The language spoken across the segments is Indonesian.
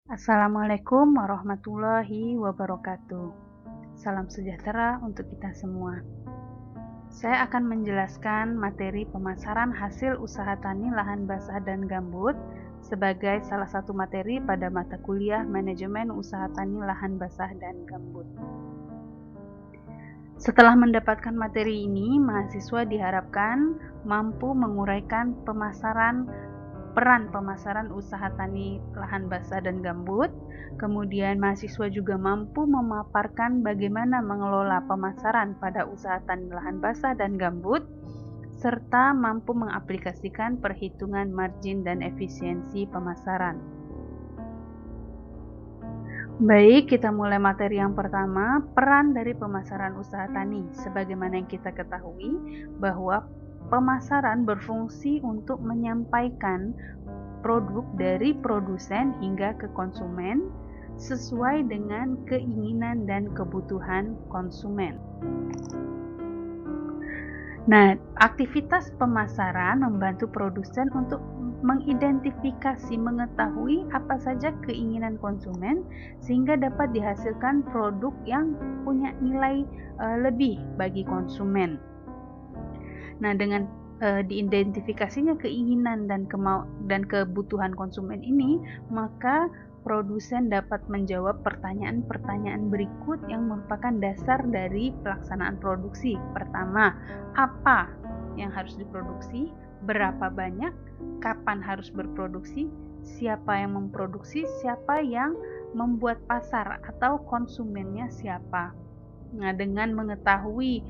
Assalamualaikum warahmatullahi wabarakatuh. Salam sejahtera untuk kita semua. Saya akan menjelaskan materi pemasaran hasil usaha tani lahan basah dan gambut sebagai salah satu materi pada mata kuliah Manajemen Usaha Tani Lahan Basah dan Gambut. Setelah mendapatkan materi ini, mahasiswa diharapkan mampu menguraikan peran pemasaran usaha tani lahan basah dan gambut. Kemudian mahasiswa juga mampu memaparkan bagaimana mengelola pemasaran pada usaha tani lahan basah dan gambut, serta mampu mengaplikasikan perhitungan margin dan efisiensi pemasaran. Baik, kita mulai materi yang pertama, peran dari pemasaran usaha tani. Sebagaimana yang kita ketahui bahwa pemasaran berfungsi untuk menyampaikan produk dari produsen hingga ke konsumen sesuai dengan keinginan dan kebutuhan konsumen. Nah, aktivitas pemasaran membantu produsen untuk mengidentifikasi, mengetahui apa saja keinginan konsumen sehingga dapat dihasilkan produk yang punya nilai lebih bagi konsumen. Nah, dengan diidentifikasinya keinginan dan kebutuhan konsumen ini, maka produsen dapat menjawab pertanyaan-pertanyaan berikut yang merupakan dasar dari pelaksanaan produksi. Pertama, apa yang harus diproduksi, berapa banyak, kapan harus berproduksi, siapa yang memproduksi, siapa yang membuat pasar atau konsumennya siapa. Nah, dengan mengetahui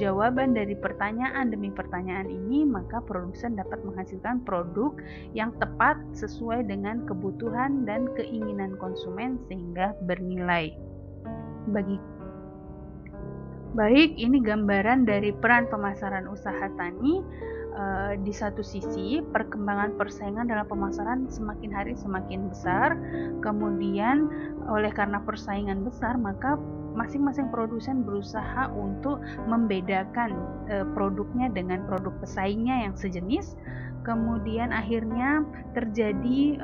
jawaban dari pertanyaan demi pertanyaan ini, maka produsen dapat menghasilkan produk yang tepat sesuai dengan kebutuhan dan keinginan konsumen sehingga bernilai. Baik, ini gambaran dari peran pemasaran usaha tani. Di satu sisi, perkembangan persaingan dalam pemasaran semakin hari semakin besar. Kemudian, oleh karena persaingan besar, maka masing-masing produsen berusaha untuk membedakan produknya dengan produk pesaingnya yang sejenis. Kemudian akhirnya terjadi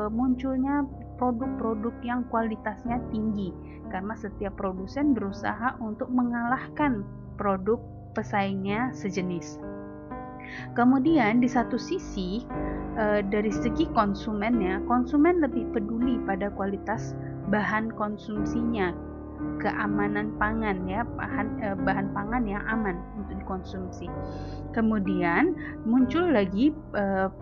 munculnya produk-produk yang kualitasnya tinggi karena setiap produsen berusaha untuk mengalahkan produk pesaingnya sejenis. Kemudian di satu sisi dari segi konsumennya, konsumen lebih peduli pada kualitas bahan konsumsinya, keamanan pangan ya, bahan pangan yang aman untuk dikonsumsi. Kemudian muncul lagi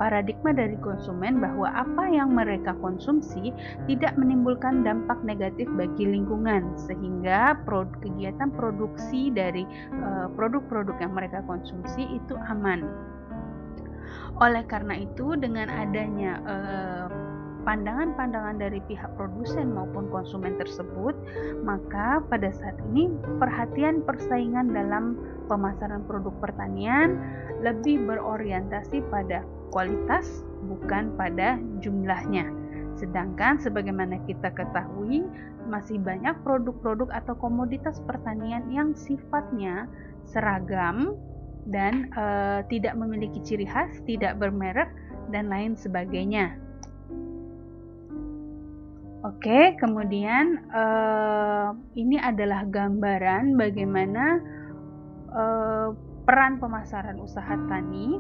paradigma dari konsumen bahwa apa yang mereka konsumsi tidak menimbulkan dampak negatif bagi lingkungan, sehingga kegiatan produksi dari produk-produk yang mereka konsumsi itu aman. Oleh karena itu, dengan adanya pandangan-pandangan dari pihak produsen maupun konsumen tersebut, maka pada saat ini perhatian persaingan dalam pemasaran produk pertanian lebih berorientasi pada kualitas bukan pada jumlahnya. Sedangkan sebagaimana kita ketahui, masih banyak produk-produk atau komoditas pertanian yang sifatnya seragam dan tidak memiliki ciri khas, tidak bermerek, dan lain sebagainya. Oke, kemudian ini adalah gambaran bagaimana peran pemasaran usaha tani.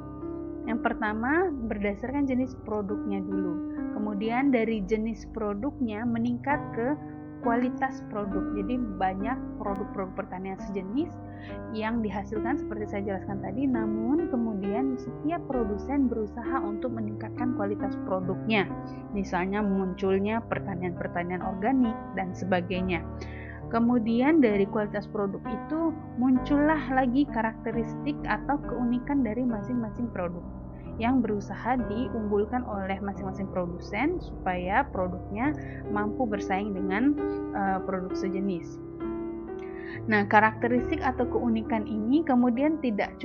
Yang pertama, berdasarkan jenis produknya dulu. Kemudian dari jenis produknya meningkat ke kualitas produk. Jadi banyak produk-produk pertanian sejenis yang dihasilkan seperti saya jelaskan tadi, namun kemudian setiap produsen berusaha untuk meningkatkan kualitas produknya. Misalnya munculnya pertanian-pertanian organik dan sebagainya. Kemudian dari kualitas produk itu muncullah lagi karakteristik atau keunikan dari masing-masing produk yang berusaha diunggulkan oleh masing-masing produsen supaya produknya mampu bersaing dengan produk sejenis. Nah, karakteristik atau keunikan ini kemudian tidak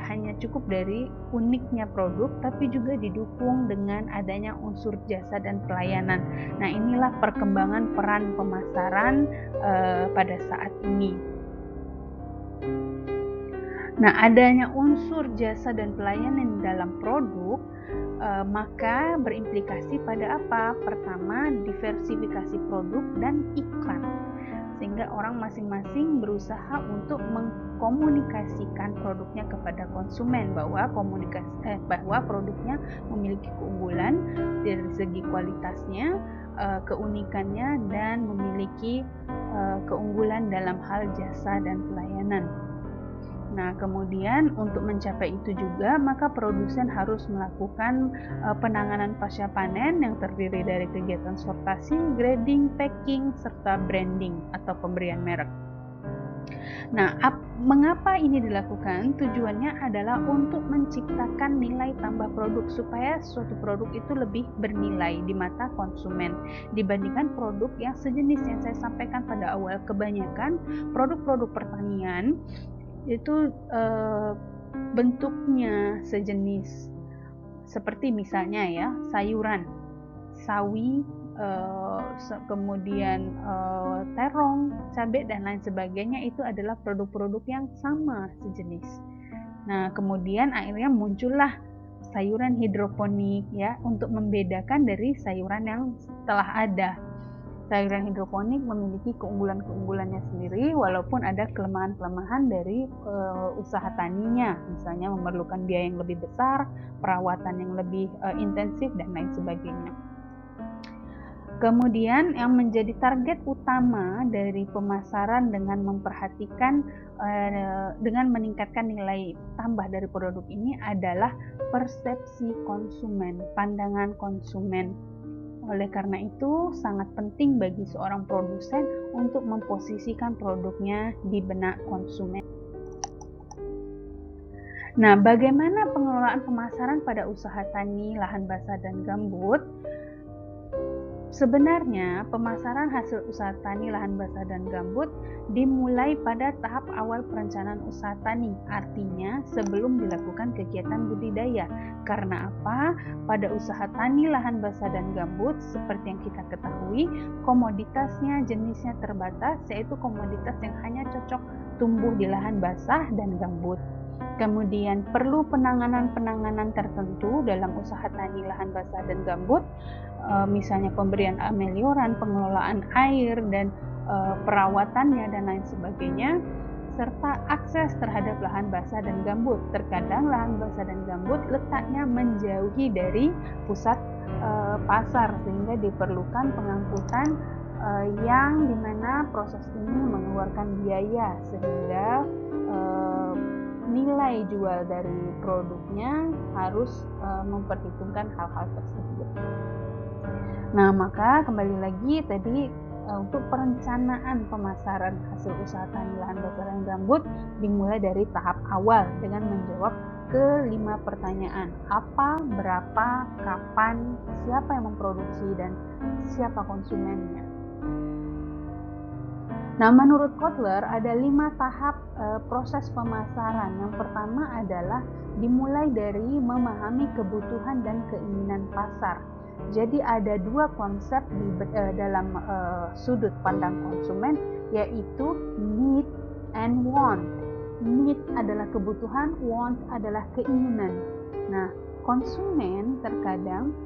hanya cukup dari uniknya produk, tapi juga didukung dengan adanya unsur jasa dan pelayanan. Nah, inilah perkembangan peran pemasaran pada saat ini. Nah, adanya unsur jasa dan pelayanan dalam produk maka berimplikasi pada apa? Pertama, diversifikasi produk dan iklan. Sehingga orang masing-masing berusaha untuk mengkomunikasikan produknya kepada konsumen bahwa produknya memiliki keunggulan dari segi kualitasnya, keunikannya, dan memiliki keunggulan dalam hal jasa dan pelayanan. Nah, kemudian untuk mencapai itu juga, maka produsen harus melakukan penanganan pasca panen yang terdiri dari kegiatan sortasi, grading, packing, serta branding atau pemberian merek. Nah, mengapa ini dilakukan? Tujuannya adalah untuk menciptakan nilai tambah produk supaya suatu produk itu lebih bernilai di mata konsumen dibandingkan produk yang sejenis yang saya sampaikan pada awal. Kebanyakan produk-produk pertanian itu bentuknya sejenis, seperti misalnya ya sayuran, sawi, kemudian terong, cabai dan lain sebagainya, itu adalah produk-produk yang sama sejenis. Nah, kemudian akhirnya muncullah sayuran hidroponik ya, untuk membedakan dari sayuran yang telah ada. Sayuran hidroponik memiliki keunggulan-keunggulannya sendiri walaupun ada kelemahan-kelemahan dari usaha taninya, misalnya memerlukan biaya yang lebih besar, perawatan yang lebih intensif dan lain sebagainya. Kemudian yang menjadi target utama dari pemasaran dengan memperhatikan dengan meningkatkan nilai tambah dari produk ini adalah persepsi konsumen, pandangan konsumen. Oleh karena itu, sangat penting bagi seorang produsen untuk memposisikan produknya di benak konsumen. Nah, bagaimana pengelolaan pemasaran pada usaha tani, lahan basah, dan gambut? Sebenarnya, pemasaran hasil usaha tani, lahan basah, dan gambut dimulai pada tahap awal perencanaan usaha tani, artinya sebelum dilakukan kegiatan budidaya. Karena apa? Pada usaha tani, lahan basah, dan gambut, seperti yang kita ketahui, komoditasnya, jenisnya terbatas, yaitu komoditas yang hanya cocok tumbuh di lahan basah dan gambut. Kemudian perlu penanganan tertentu dalam usaha tani, lahan basah, dan gambut, misalnya pemberian amelioran, pengelolaan air, dan perawatannya dan lain sebagainya, serta akses terhadap lahan basah dan gambut. Terkadang lahan basah dan gambut letaknya menjauhi dari pusat pasar, sehingga diperlukan pengangkutan yang dimana proses ini mengeluarkan biaya, sehingga nilai jual dari produknya harus memperhitungkan hal-hal tersebut. Nah, maka kembali lagi tadi, untuk perencanaan pemasaran hasil usaha tani, lahan basah, dan gambut dimulai dari tahap awal dengan menjawab ke 5 pertanyaan: apa, berapa, kapan, siapa yang memproduksi, dan siapa konsumennya. Nah, menurut Kotler ada 5 tahap proses pemasaran. Yang pertama adalah dimulai dari memahami kebutuhan dan keinginan pasar. Jadi ada 2 konsep dalam sudut pandang konsumen, yaitu need and want. Need adalah kebutuhan, want adalah keinginan. Nah, konsumen terkadang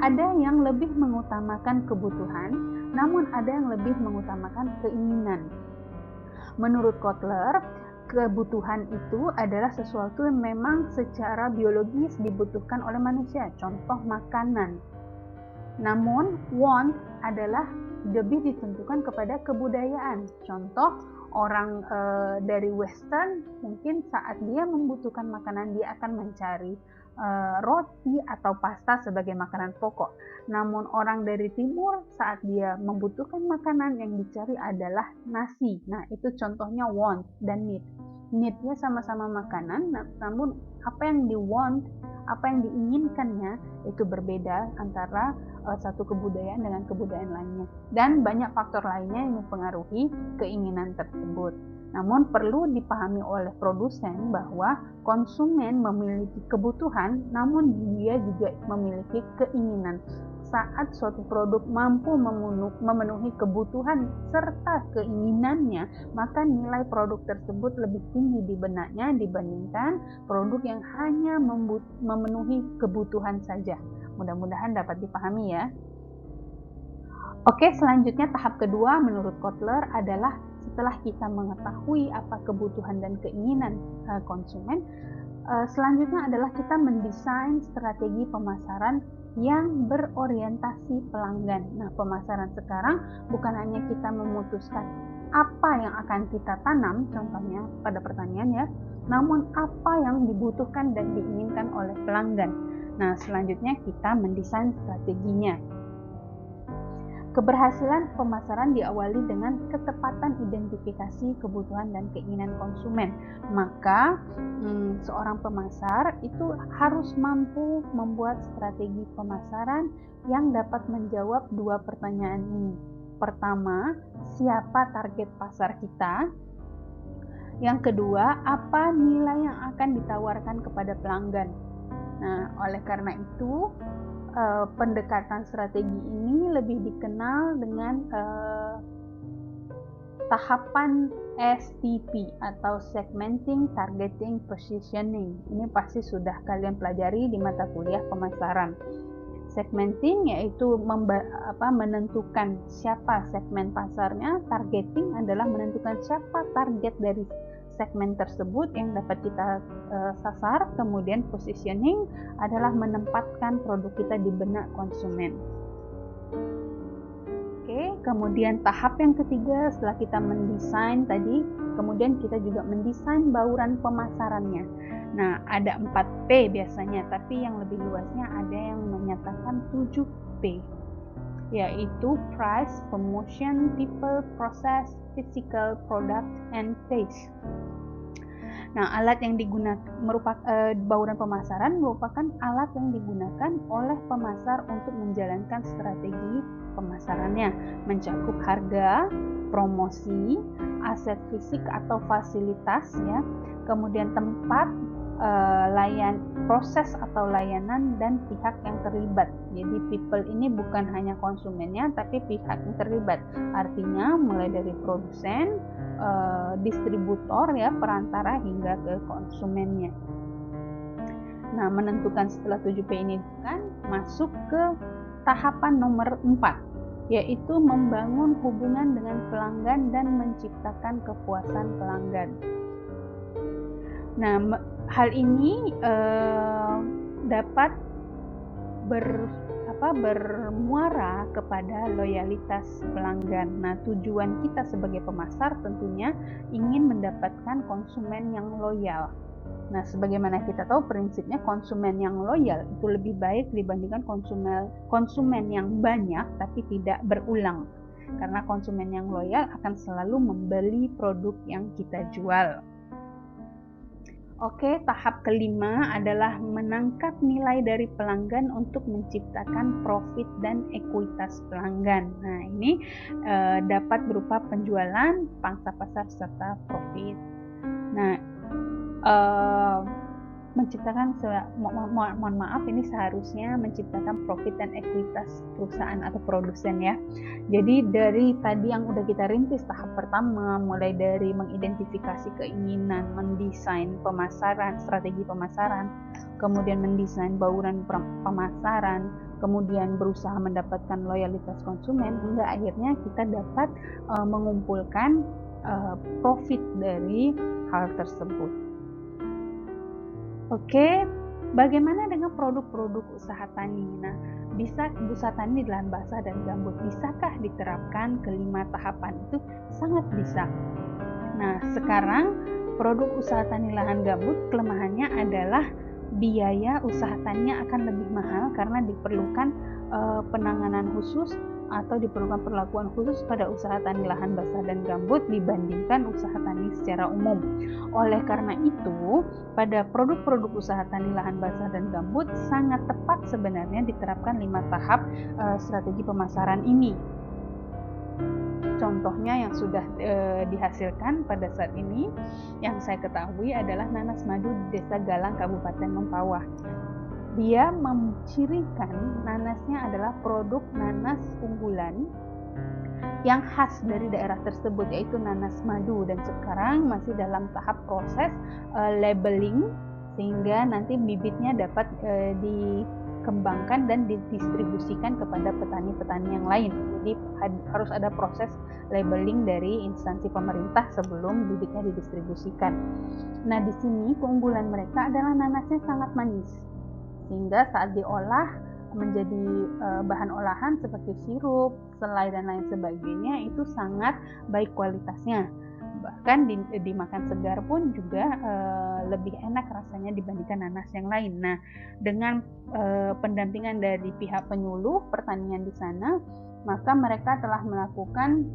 ada yang lebih mengutamakan kebutuhan, namun ada yang lebih mengutamakan keinginan. Menurut Kotler, kebutuhan itu adalah sesuatu yang memang secara biologis dibutuhkan oleh manusia, contoh makanan. Namun want adalah lebih ditentukan kepada kebudayaan, contoh orang dari Western mungkin saat dia membutuhkan makanan dia akan mencari roti atau pasta sebagai makanan pokok. Namun orang dari timur saat dia membutuhkan makanan yang dicari adalah nasi. Nah, itu contohnya want dan need. Need-nya sama-sama makanan, namun apa yang di want, apa yang diinginkannya itu berbeda antara satu kebudayaan dengan kebudayaan lainnya. Dan banyak faktor lainnya yang mempengaruhi keinginan tersebut. Namun perlu dipahami oleh produsen bahwa konsumen memiliki kebutuhan, namun dia juga memiliki keinginan. saat suatu produk mampu memenuhi kebutuhan serta keinginannya, maka nilai produk tersebut lebih tinggi di benaknya dibandingkan produk yang hanya memenuhi kebutuhan saja. Mudah-mudahan dapat dipahami ya. Oke, selanjutnya tahap kedua menurut Kotler adalah setelah kita mengetahui apa kebutuhan dan keinginan konsumen, selanjutnya adalah kita mendesain strategi pemasaran yang berorientasi pelanggan. Nah, pemasaran sekarang bukan hanya kita memutuskan apa yang akan kita tanam, contohnya pada pertanian ya, namun apa yang dibutuhkan dan diinginkan oleh pelanggan. Nah, selanjutnya kita mendesain strateginya. Keberhasilan pemasaran diawali dengan ketepatan identifikasi kebutuhan dan keinginan konsumen. Maka seorang pemasar itu harus mampu membuat strategi pemasaran yang dapat menjawab dua pertanyaan ini. Pertama, siapa target pasar kita? Yang kedua, apa nilai yang akan ditawarkan kepada pelanggan? Nah, oleh karena itu pendekatan strategi ini lebih dikenal dengan tahapan STP atau Segmenting, Targeting, Positioning. Ini pasti sudah kalian pelajari di mata kuliah pemasaran. Segmenting yaitu menentukan siapa segmen pasarnya, targeting adalah menentukan siapa target dari segmen tersebut yang dapat kita sasar, kemudian positioning adalah menempatkan produk kita di benak konsumen. Oke, kemudian tahap yang ketiga setelah kita mendesain tadi, kemudian kita juga mendesain bauran pemasarannya. Nah, ada 4P biasanya, tapi yang lebih luasnya ada yang menyatakan 7P, yaitu price, promotion, people, process, physical, product, and taste. Nah, alat yang digunakan bauran pemasaran merupakan alat yang digunakan oleh pemasar untuk menjalankan strategi pemasarannya, mencakup harga, promosi, aset fisik atau fasilitas ya, kemudian tempat, proses atau layanan dan pihak yang terlibat. Jadi people ini bukan hanya konsumennya tapi pihak yang terlibat. Artinya mulai dari produsen, distributor ya, perantara hingga ke konsumennya. Nah, menentukan setelah 7P ini kan masuk ke tahapan nomor 4, yaitu membangun hubungan dengan pelanggan dan menciptakan kepuasan pelanggan. Nah, hal ini dapat bermuara kepada loyalitas pelanggan. Nah, tujuan kita sebagai pemasar tentunya ingin mendapatkan konsumen yang loyal. Nah, sebagaimana kita tahu prinsipnya konsumen yang loyal itu lebih baik dibandingkan konsumen yang banyak tapi tidak berulang. Karena konsumen yang loyal akan selalu membeli produk yang kita jual. Oke, tahap kelima adalah menangkap nilai dari pelanggan untuk menciptakan profit dan ekuitas pelanggan. Nah, ini dapat berupa penjualan, pangsa pasar, serta profit. Nah, menciptakan, mohon maaf, ini seharusnya menciptakan profit dan ekuitas perusahaan atau produsen ya. Jadi dari tadi yang udah kita rintis tahap pertama, mulai dari mengidentifikasi keinginan, mendesain pemasaran, strategi pemasaran, kemudian mendesain bauran pemasaran, kemudian berusaha mendapatkan loyalitas konsumen, hingga akhirnya kita dapat mengumpulkan profit dari hal tersebut. Oke, bagaimana dengan produk-produk usaha tani? Nah, bisa usaha tani di lahan basah dan gambut, bisakah diterapkan kelima tahapan? Itu sangat bisa. Nah, sekarang produk usaha tani lahan gambut kelemahannya adalah biaya usaha taninya akan lebih mahal karena diperlukan penanganan khusus atau diperlukan perlakuan khusus pada usaha tani lahan basah dan gambut dibandingkan usaha tani secara umum. Oleh karena itu, pada produk-produk usaha tani lahan basah dan gambut sangat tepat sebenarnya diterapkan 5 tahap strategi pemasaran ini. Contohnya yang sudah dihasilkan pada saat ini yang saya ketahui adalah nanas madu di Desa Galang, Kabupaten Mempawah. dia mencirikan nanasnya adalah produk nanas unggulan yang khas dari daerah tersebut, yaitu nanas madu, dan sekarang masih dalam tahap proses labeling sehingga nanti bibitnya dapat dikembangkan dan didistribusikan kepada petani-petani yang lain. Jadi harus ada proses labeling dari instansi pemerintah sebelum bibitnya didistribusikan. Nah, di sini keunggulan mereka adalah nanasnya sangat manis, sehingga saat diolah menjadi bahan olahan seperti sirup, selai dan lain sebagainya itu sangat baik kualitasnya. Bahkan dimakan segar pun juga lebih enak rasanya dibandingkan nanas yang lain. Nah, dengan pendampingan dari pihak penyuluh pertanian di sana, maka mereka telah melakukan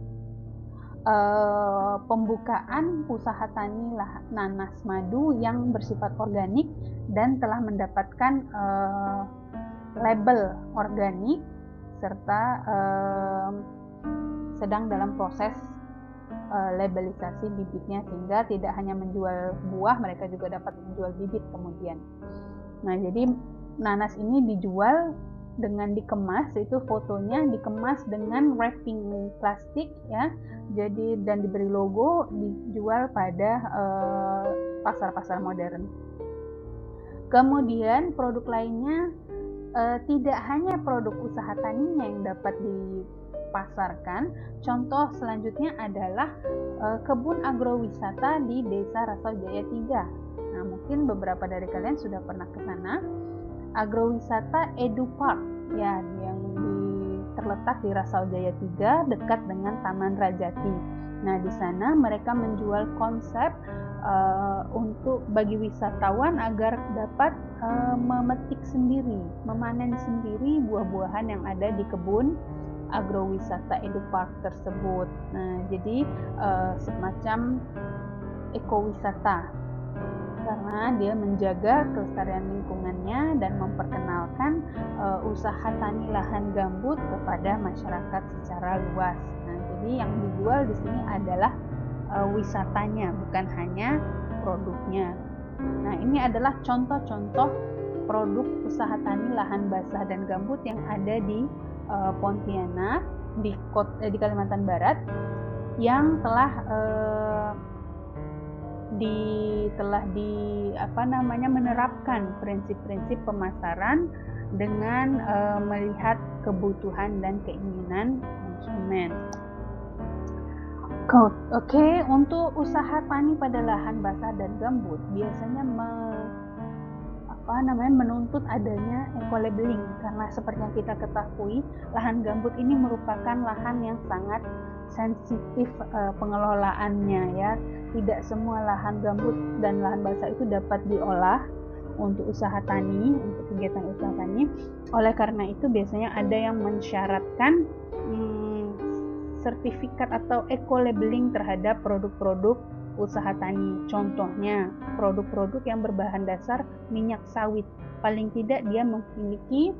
pembukaan usaha tani nanas madu yang bersifat organik dan telah mendapatkan label organik serta sedang dalam proses labelisasi bibitnya, sehingga tidak hanya menjual buah, mereka juga dapat menjual bibit kemudian. Nah, jadi nanas ini dijual dengan dikemas, itu fotonya dikemas dengan wrapping plastik ya, jadi dan diberi logo, dijual pada pasar-pasar modern. Kemudian produk lainnya tidak hanya produk usaha taninya yang dapat dipasarkan. Contoh selanjutnya adalah kebun agrowisata di Desa Rasau Jaya 3. Nah, mungkin beberapa dari kalian sudah pernah ke sana. Agrowisata Edu Park ya, yang terletak di Rasau Jaya 3 dekat dengan Taman Rajati. Nah, di sana mereka menjual konsep untuk bagi wisatawan agar dapat memetik sendiri, memanen sendiri buah-buahan yang ada di kebun agrowisata Edu Park tersebut. Nah, jadi semacam ekowisata karena dia menjaga kelestarian lingkungannya dan memperkenalkan usaha tani lahan gambut kepada masyarakat secara luas. Nah, jadi yang dijual di sini adalah wisatanya, bukan hanya produknya. Nah, ini adalah contoh-contoh produk usaha tani lahan basah dan gambut yang ada di Pontianak di Kalimantan Barat yang telah menerapkan prinsip-prinsip pemasaran dengan melihat kebutuhan dan keinginan konsumen. Oke, untuk usaha tani pada lahan basah dan gambut biasanya menuntut adanya eco-labeling, karena seperti yang kita ketahui, lahan gambut ini merupakan lahan yang sangat sensitif pengelolaannya ya. Tidak semua lahan gambut dan lahan basah itu dapat diolah untuk usaha tani, untuk kegiatan usaha tani. Oleh karena itu biasanya ada yang mensyaratkan sertifikat atau eco-labeling terhadap produk-produk usaha tani. Contohnya, produk-produk yang berbahan dasar minyak sawit. Paling tidak dia memiliki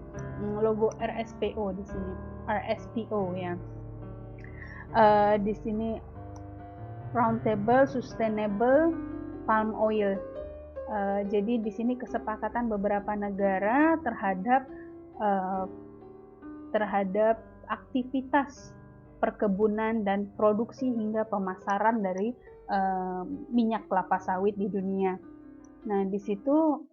logo RSPO di sini. RSPO ya. Di sini Roundtable Sustainable Palm Oil. Jadi di sini kesepakatan beberapa negara terhadap aktivitas perkebunan dan produksi hingga pemasaran dari minyak kelapa sawit di dunia. Nah, di situ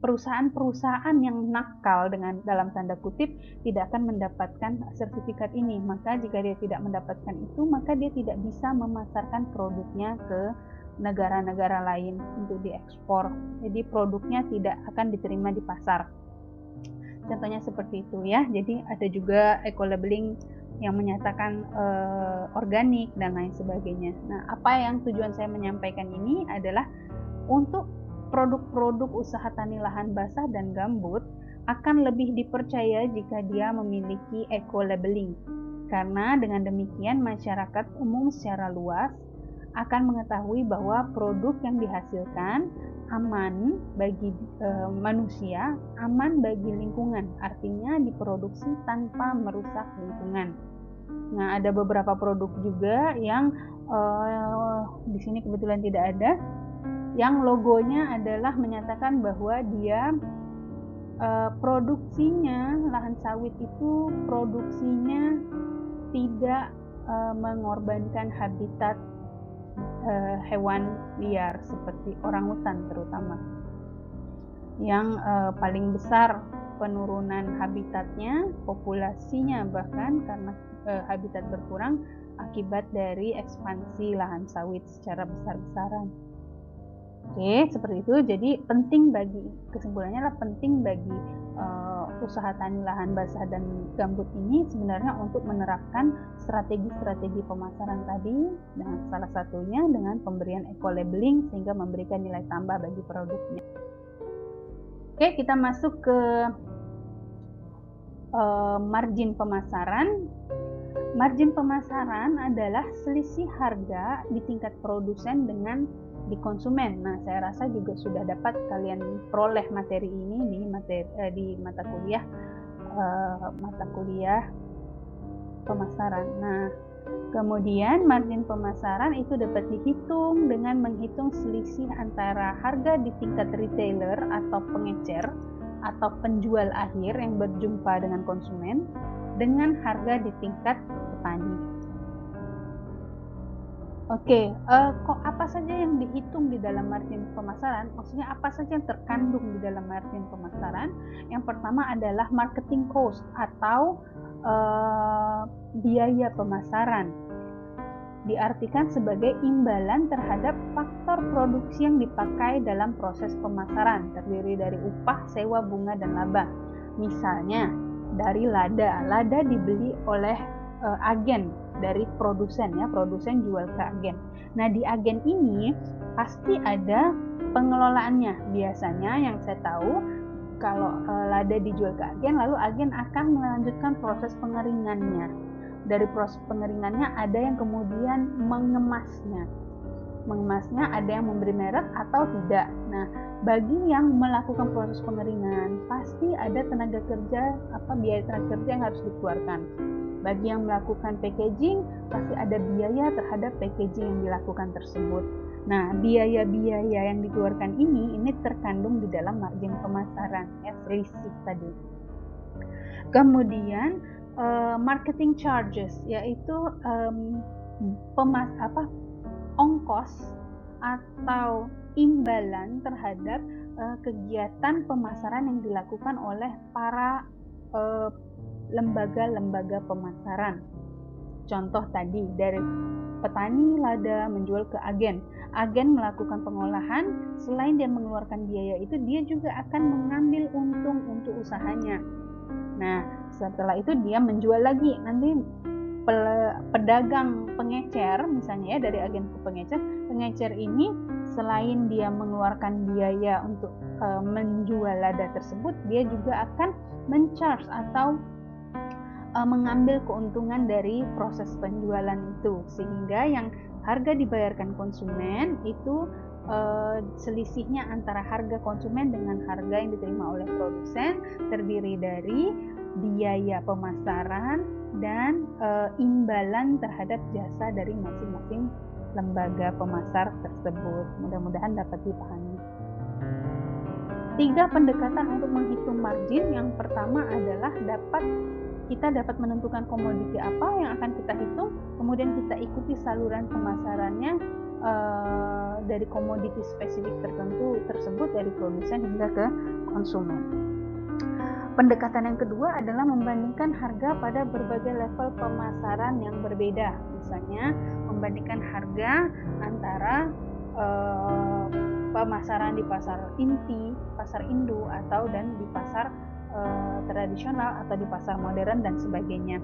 perusahaan-perusahaan yang nakal dengan dalam tanda kutip tidak akan mendapatkan sertifikat ini. Maka jika dia tidak mendapatkan itu, maka dia tidak bisa memasarkan produknya ke negara-negara lain untuk diekspor. Jadi produknya tidak akan diterima di pasar. Contohnya seperti itu ya. Jadi ada juga eco-labeling yang menyatakan organik dan lain sebagainya. Nah, apa yang tujuan saya menyampaikan ini adalah untuk produk-produk usaha tani lahan basah dan gambut akan lebih dipercaya jika dia memiliki eco-labeling. Karena dengan demikian masyarakat umum secara luas akan mengetahui bahwa produk yang dihasilkan aman bagi manusia, aman bagi lingkungan. Artinya diproduksi tanpa merusak lingkungan. Nah, ada beberapa produk juga yang di sini kebetulan tidak ada, yang logonya adalah menyatakan bahwa dia produksinya lahan sawit itu produksinya tidak mengorbankan habitat hewan liar seperti orangutan terutama, yang paling besar penurunan habitatnya, populasinya bahkan karena habitat berkurang akibat dari ekspansi lahan sawit secara besar-besaran. Oke, seperti itu. Jadi penting bagi, kesimpulannya adalah penting bagi usaha tani lahan basah dan gambut ini sebenarnya untuk menerapkan strategi-strategi pemasaran tadi, dan salah satunya dengan pemberian eco-labeling sehingga memberikan nilai tambah bagi produknya. Oke, kita masuk ke margin pemasaran. Margin pemasaran adalah selisih harga di tingkat produsen dengan di konsumen. Nah, saya rasa juga sudah dapat kalian peroleh materi ini di mata kuliah pemasaran. Nah, kemudian margin pemasaran itu dapat dihitung dengan menghitung selisih antara harga di tingkat retailer atau pengecer atau penjual akhir yang berjumpa dengan konsumen dengan harga di tingkat petani. Oke, kok apa saja yang dihitung di dalam margin pemasaran? Maksudnya apa saja yang terkandung di dalam margin pemasaran? Yang pertama adalah marketing cost atau biaya pemasaran. Diartikan sebagai imbalan terhadap faktor produksi yang dipakai dalam proses pemasaran, terdiri dari upah, sewa, bunga, dan laba. Misalnya dari lada. Lada dibeli oleh agen dari produsen, ya, produsen jual ke agen. Nah, di agen ini pasti ada pengelolaannya. Biasanya yang saya tahu kalau lada dijual ke agen, lalu agen akan melanjutkan proses pengeringannya. Dari proses pengeringannya ada yang kemudian mengemasnya. Mengemasnya ada yang memberi merek atau tidak. Nah, bagi yang melakukan proses pengeringan pasti ada tenaga kerja, biaya tenaga kerja yang harus dikeluarkan. Bagi yang melakukan packaging pasti ada biaya terhadap packaging yang dilakukan tersebut. Nah, biaya-biaya yang dikeluarkan ini terkandung di dalam margin pemasaran, ya, selisih tadi. Kemudian marketing charges, yaitu ongkos atau imbalan terhadap kegiatan pemasaran yang dilakukan oleh para lembaga-lembaga pemasaran. Contoh tadi dari petani lada menjual ke agen. Agen melakukan pengolahan, selain dia mengeluarkan biaya itu, dia juga akan mengambil untung untuk usahanya. Nah, setelah itu dia menjual lagi. Nanti pedagang pengecer misalnya, ya, dari agen ke pengecer ini selain dia mengeluarkan biaya untuk menjual lada tersebut, dia juga akan men-charge atau mengambil keuntungan dari proses penjualan itu, sehingga yang harga dibayarkan konsumen itu selisihnya antara harga konsumen dengan harga yang diterima oleh produsen terdiri dari biaya pemasaran dan imbalan terhadap jasa dari masing-masing lembaga pemasar tersebut. Mudah-mudahan dapat dipahami. 3 pendekatan untuk menghitung margin. Yang pertama adalah kita dapat menentukan komoditi apa yang akan kita hitung, kemudian kita ikuti saluran pemasarannya dari komoditi spesifik tertentu tersebut dari produsen hingga ke konsumen. Pendekatan yang kedua adalah membandingkan harga pada berbagai level pemasaran yang berbeda. Misalnya membandingkan harga antara pemasaran di pasar inti, pasar induk, atau dan di pasar tradisional atau di pasar modern dan sebagainya.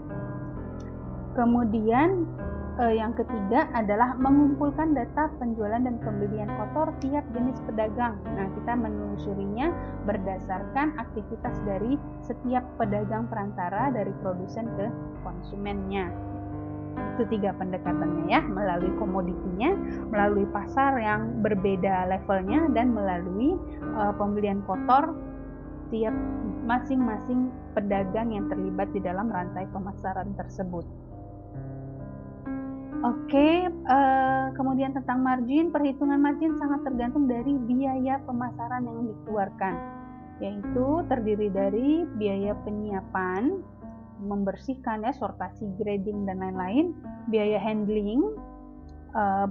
Kemudian yang ketiga adalah mengumpulkan data penjualan dan pembelian kotor tiap jenis pedagang. Nah, kita menelusurinya berdasarkan aktivitas dari setiap pedagang perantara dari produsen ke konsumennya. Itu 3 pendekatannya, ya, melalui komoditinya, melalui pasar yang berbeda levelnya, dan melalui pembelian kotor tiap masing-masing pedagang yang terlibat di dalam rantai pemasaran tersebut. Oke, kemudian tentang margin, perhitungan margin sangat tergantung dari biaya pemasaran yang dikeluarkan. yaitu terdiri dari biaya penyiapan, membersihkan ya, sortasi, grading dan lain-lain, biaya handling,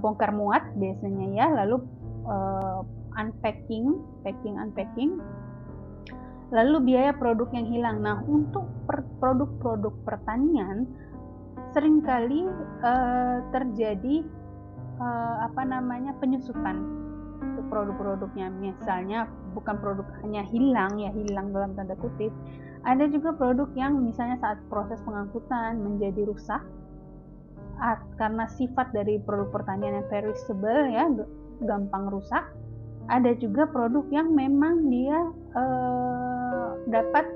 bongkar muat biasanya ya, lalu unpacking, unpacking, lalu biaya produk yang hilang. Nah, untuk produk-produk pertanian seringkali terjadi penyusutan untuk produk-produknya. Misalnya bukan produk hanya hilang dalam tanda kutip, ada juga produk yang misalnya saat proses pengangkutan menjadi rusak karena sifat dari produk pertanian yang perishable ya, gampang rusak. Ada juga produk yang memang dia dapat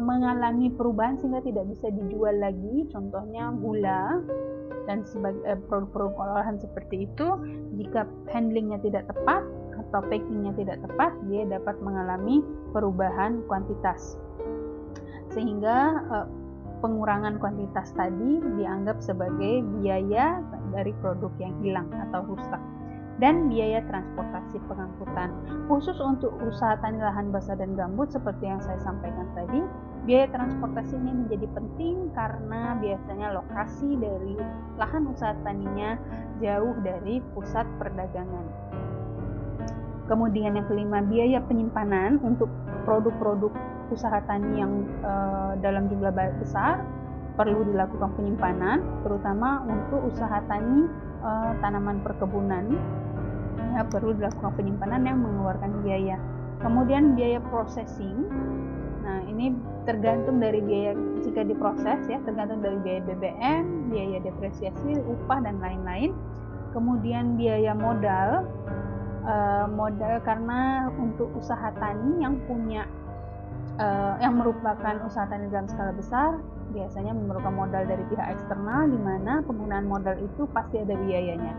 mengalami perubahan sehingga tidak bisa dijual lagi, contohnya gula dan produk-produk olahan seperti itu. Jika handlingnya tidak tepat atau packingnya tidak tepat, dia dapat mengalami perubahan kuantitas, sehingga pengurangan kuantitas tadi dianggap sebagai biaya dari produk yang hilang atau rusak. Dan biaya transportasi pengangkutan. Khusus untuk usaha tani lahan basah dan gambut seperti yang saya sampaikan tadi, biaya transportasi ini menjadi penting karena biasanya lokasi dari lahan usaha taninya jauh dari pusat perdagangan. Kemudian yang kelima, biaya penyimpanan untuk produk-produk usaha tani yang dalam jumlah besar perlu dilakukan penyimpanan, terutama untuk usaha tani tanaman perkebunan ya, perlu dilakukan penyimpanan yang mengeluarkan biaya. Kemudian biaya processing. Nah, ini tergantung dari biaya jika diproses ya, tergantung dari biaya BBM, biaya depresiasi, upah dan lain-lain. Kemudian biaya modal karena untuk usaha tani yang punya yang merupakan usaha tani dalam skala besar biasanya memerlukan modal dari pihak eksternal, di mana penggunaan modal itu pasti ada biayanya.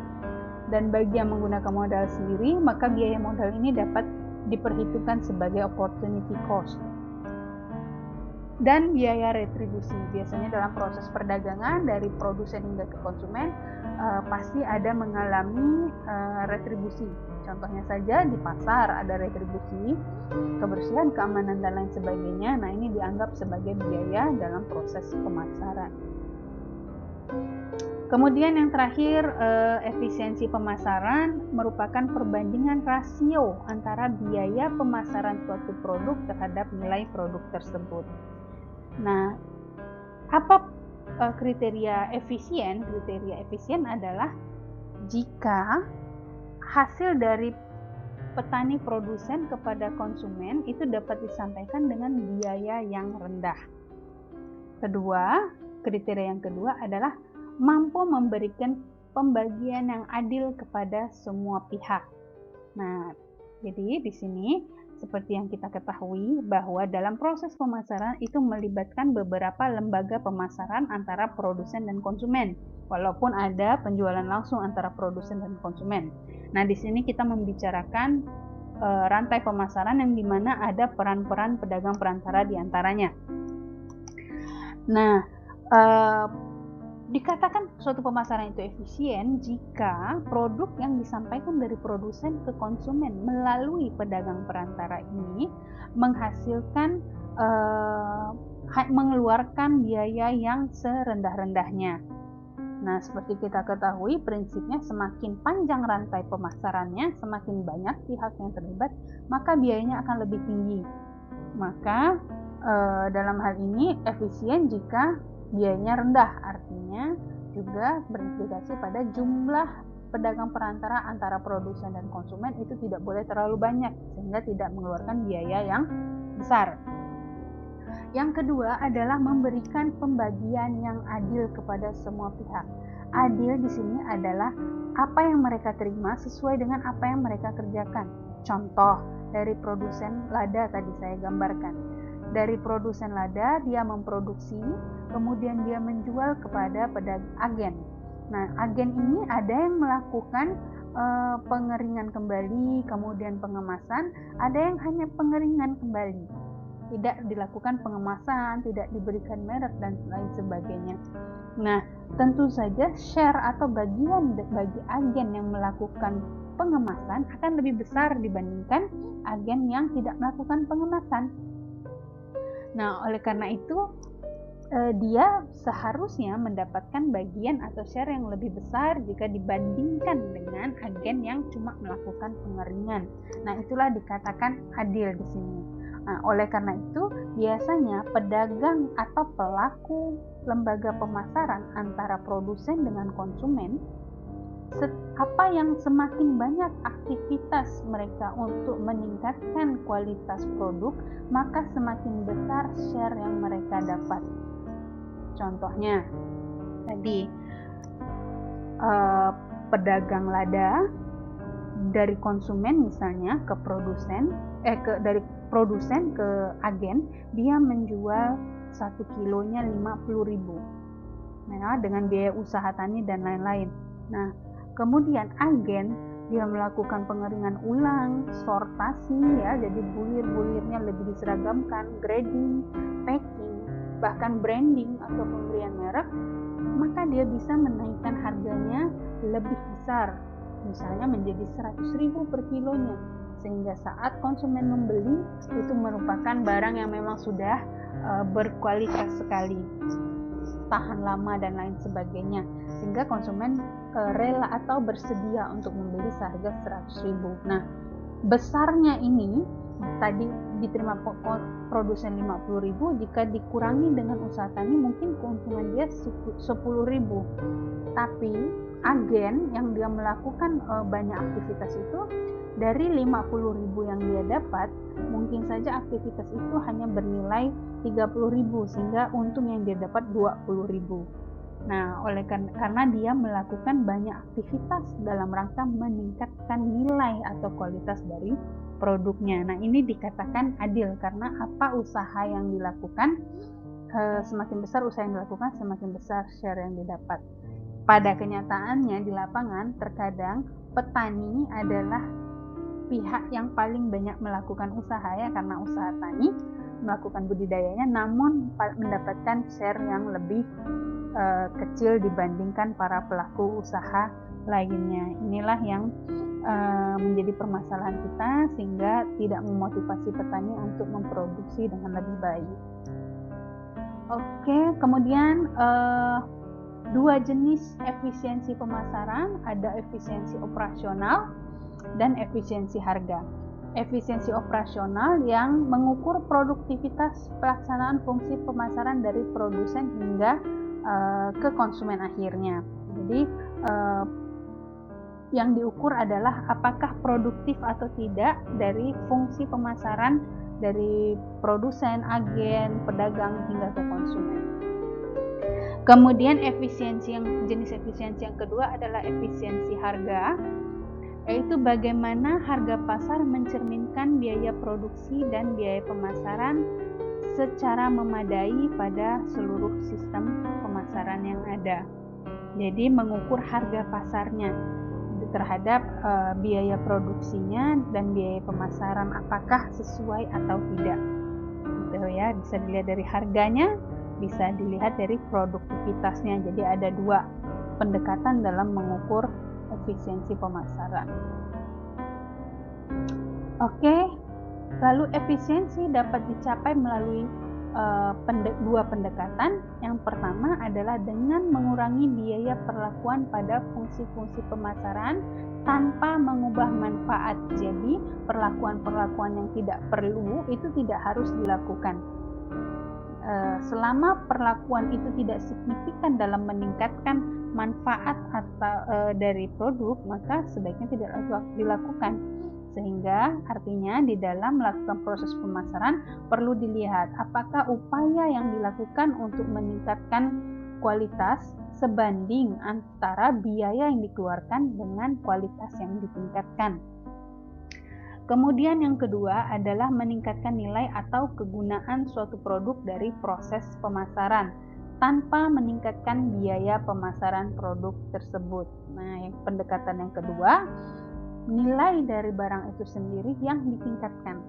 Dan bagi yang menggunakan modal sendiri, maka biaya modal ini dapat diperhitungkan sebagai opportunity cost. Dan biaya retribusi, biasanya dalam proses perdagangan dari produsen hingga ke konsumen pasti ada mengalami retribusi. Contohnya saja di pasar ada retribusi, kebersihan, keamanan dan lain sebagainya. Nah, ini dianggap sebagai biaya dalam proses pemasaran. Kemudian yang terakhir, efisiensi pemasaran merupakan perbandingan rasio antara biaya pemasaran suatu produk terhadap nilai produk tersebut. Nah, apa kriteria efisien? Kriteria efisien adalah jika hasil dari petani produsen kepada konsumen itu dapat disampaikan dengan biaya yang rendah. Kriteria yang kedua adalah mampu memberikan pembagian yang adil kepada semua pihak. Nah, jadi di sini seperti yang kita ketahui bahwa dalam proses pemasaran itu melibatkan beberapa lembaga pemasaran antara produsen dan konsumen, walaupun ada penjualan langsung antara produsen dan konsumen. Nah, di sini kita membicarakan rantai pemasaran yang dimana ada peran-peran pedagang perantara di antaranya. Nah, dikatakan suatu pemasaran itu efisien jika produk yang disampaikan dari produsen ke konsumen melalui pedagang perantara ini menghasilkan mengeluarkan biaya yang serendah-rendahnya. Nah, seperti kita ketahui prinsipnya semakin panjang rantai pemasarannya, semakin banyak pihak yang terlibat, maka biayanya akan lebih tinggi. Maka dalam hal ini efisien jika biayanya rendah, artinya juga berimplikasi pada jumlah pedagang perantara antara produsen dan konsumen itu tidak boleh terlalu banyak sehingga tidak mengeluarkan biaya yang besar. Yang kedua adalah memberikan pembagian yang adil kepada semua pihak. Adil di sini adalah apa yang mereka terima sesuai dengan apa yang mereka kerjakan. Contoh dari produsen lada tadi saya gambarkan. Dari produsen lada dia memproduksi, kemudian dia menjual kepada agen. Nah, agen ini ada yang melakukan pengeringan kembali, kemudian pengemasan, ada yang hanya pengeringan kembali. Tidak dilakukan pengemasan, tidak diberikan merek dan lain sebagainya. Nah, tentu saja share atau bagian bagi agen yang melakukan pengemasan akan lebih besar dibandingkan agen yang tidak melakukan pengemasan. Nah, oleh karena itu dia seharusnya mendapatkan bagian atau share yang lebih besar jika dibandingkan dengan agen yang cuma melakukan pengeringan. Nah, itulah dikatakan adil di sini. Nah, oleh karena itu, biasanya pedagang atau pelaku lembaga pemasaran antara produsen dengan konsumen, apa yang semakin banyak aktivitas mereka untuk meningkatkan kualitas produk, maka semakin besar share yang mereka dapat. Contohnya, tadi pedagang lada dari konsumen misalnya ke produsen, dari produsen ke agen, dia menjual 1 kilonya 50.000, nah, dengan biaya usaha tani dan lain-lain. Nah, kemudian agen dia melakukan pengeringan ulang, sortasi ya, jadi bulir-bulirnya lebih diseragamkan, grading, packing, bahkan branding atau pemberian merek, maka dia bisa menaikkan harganya lebih besar, misalnya menjadi 100.000 per kilonya, sehingga saat konsumen membeli itu merupakan barang yang memang sudah berkualitas sekali, tahan lama dan lain sebagainya, sehingga konsumen rela atau bersedia untuk membeli seharga 100.000. Nah, besarnya ini tadi diterima produsen 50.000, jika dikurangi dengan usaha tani mungkin keuntungan dia 10.000. Tapi agen yang dia melakukan banyak aktivitas itu, dari 50.000 yang dia dapat, mungkin saja aktivitas itu hanya bernilai 30.000, sehingga untung yang dia dapat 20.000. Nah, oleh karena dia melakukan banyak aktivitas dalam rangka meningkatkan nilai atau kualitas dari produknya. Nah, ini dikatakan adil karena apa usaha yang dilakukan, semakin besar usaha yang dilakukan, semakin besar share yang didapat. Pada kenyataannya di lapangan, terkadang petani adalah pihak yang paling banyak melakukan usaha ya, karena usaha tani melakukan budidayanya, namun mendapatkan share yang lebih kecil dibandingkan para pelaku usaha lainnya. Inilah yang menjadi permasalahan kita, sehingga tidak memotivasi petani untuk memproduksi dengan lebih baik. Oke, kemudian dua jenis efisiensi pemasaran, ada efisiensi operasional dan efisiensi harga. Efisiensi operasional yang mengukur produktivitas pelaksanaan fungsi pemasaran dari produsen hingga ke konsumen akhirnya. Jadi yang diukur adalah apakah produktif atau tidak dari fungsi pemasaran dari produsen, agen, pedagang hingga ke konsumen. Kemudian jenis efisiensi yang kedua adalah efisiensi harga, yaitu bagaimana harga pasar mencerminkan biaya produksi dan biaya pemasaran secara memadai pada seluruh sistem pemasaran yang ada. Jadi mengukur harga pasarnya terhadap biaya produksinya dan biaya pemasaran, apakah sesuai atau tidak. Gitu ya, bisa dilihat dari harganya, bisa dilihat dari produktivitasnya. Jadi ada dua pendekatan dalam mengukur efisiensi pemasaran. Oke, lalu efisiensi dapat dicapai melalui dua pendekatan. Yang pertama adalah dengan mengurangi biaya perlakuan pada fungsi-fungsi pemasaran tanpa mengubah manfaat. Jadi perlakuan-perlakuan yang tidak perlu itu tidak harus dilakukan. Selama perlakuan itu tidak signifikan dalam meningkatkan manfaat atau dari produk, maka sebaiknya tidak dilakukan. Sehingga artinya di dalam melakukan proses pemasaran perlu dilihat apakah upaya yang dilakukan untuk meningkatkan kualitas sebanding antara biaya yang dikeluarkan dengan kualitas yang ditingkatkan. Kemudian yang kedua adalah meningkatkan nilai atau kegunaan suatu produk dari proses pemasaran tanpa meningkatkan biaya pemasaran produk tersebut. Nah, pendekatan yang kedua, nilai dari barang itu sendiri yang ditingkatkan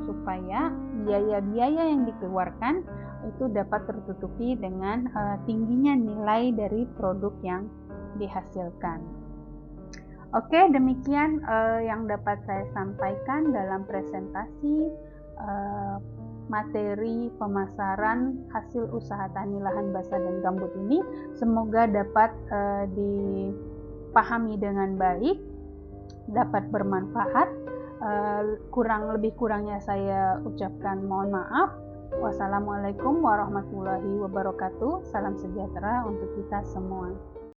supaya biaya-biaya yang dikeluarkan itu dapat tertutupi dengan tingginya nilai dari produk yang dihasilkan. Oke, demikian yang dapat saya sampaikan dalam presentasi materi pemasaran hasil usaha tani lahan basah dan gambut ini. Semoga dapat dipahami dengan baik, dapat bermanfaat. Lebih kurangnya saya ucapkan mohon maaf. Wassalamualaikum warahmatullahi wabarakatuh. Salam sejahtera untuk kita semua.